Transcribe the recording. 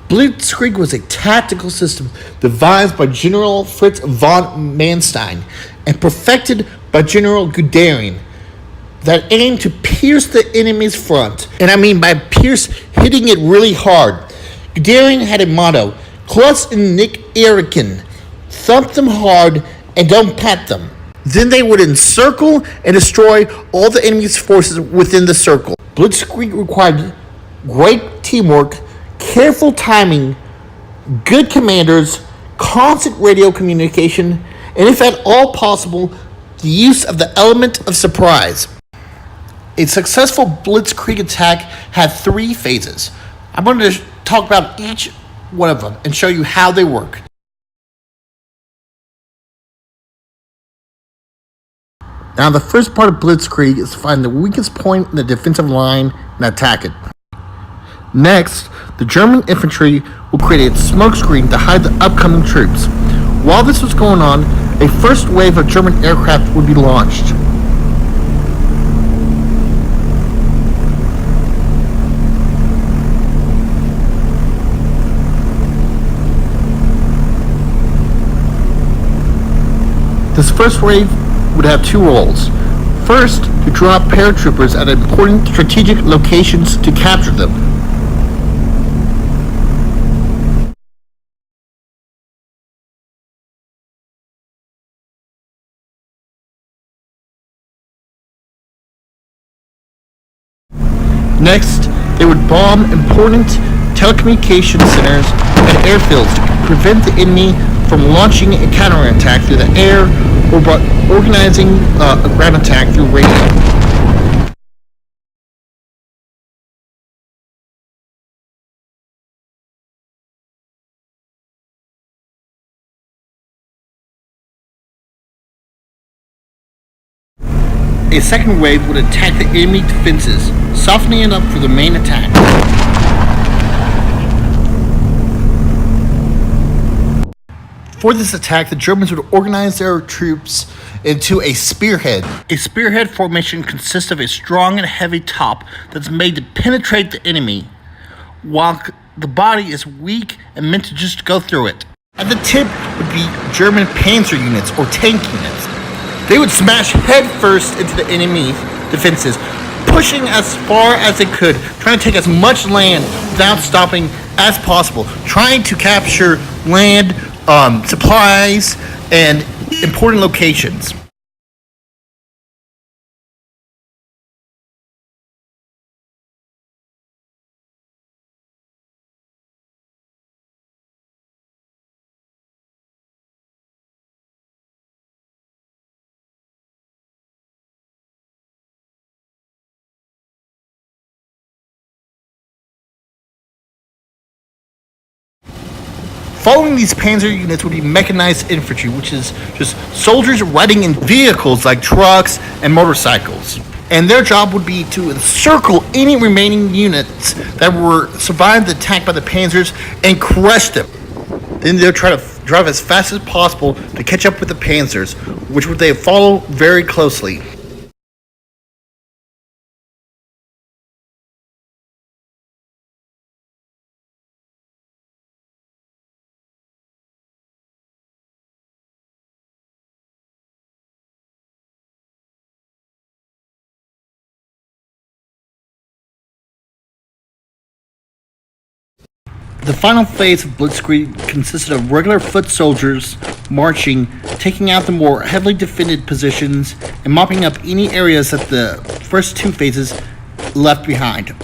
Blitzkrieg was a tactical system devised by General Fritz von Manstein and perfected by General Guderian that aimed to pierce the enemy's front. And I mean by pierce, hitting it really hard. Guderian had a motto, Klutz and Nick Eriken, thump them hard and don't pat them. Then they would encircle and destroy all the enemy's forces within the circle. Blitzkrieg required great teamwork, careful timing, good commanders, constant radio communication, and if at all possible, the use of the element of surprise. A successful Blitzkrieg attack had 3 phases. I'm going to talk about each one of them and show you how they work. Now, the first part of Blitzkrieg is to find the weakest point in the defensive line and attack it. Next, the German infantry will create a smokescreen to hide the upcoming troops. While this was going on, a first wave of German aircraft would be launched. This first wave would have 2 roles. First, to drop paratroopers at important strategic locations to capture them. Next, they would bomb important telecommunication centers and airfields to prevent the enemy from launching a counterattack through the air or organizing a ground attack through radio. A second wave would attack the enemy defenses, softening it up for the main attack. For this attack, the Germans would organize their troops into a spearhead. A spearhead formation consists of a strong and heavy top that's made to penetrate the enemy, while the body is weak and meant to just go through it. At the tip would be German panzer units or tank units. They would smash headfirst into the enemy defenses, pushing as far as they could, trying to take as much land without stopping as possible, trying to capture land, supplies, and important locations. Following these panzer units would be mechanized infantry, which is just soldiers riding in vehicles like trucks and motorcycles. And their job would be to encircle any remaining units that were survived the attack by the panzers and crush them. Then they'll try to drive as fast as possible to catch up with the panzers, which would they follow very closely. The final phase of Blitzkrieg consisted of regular foot soldiers marching, taking out the more heavily defended positions, and mopping up any areas that the first 2 phases left behind.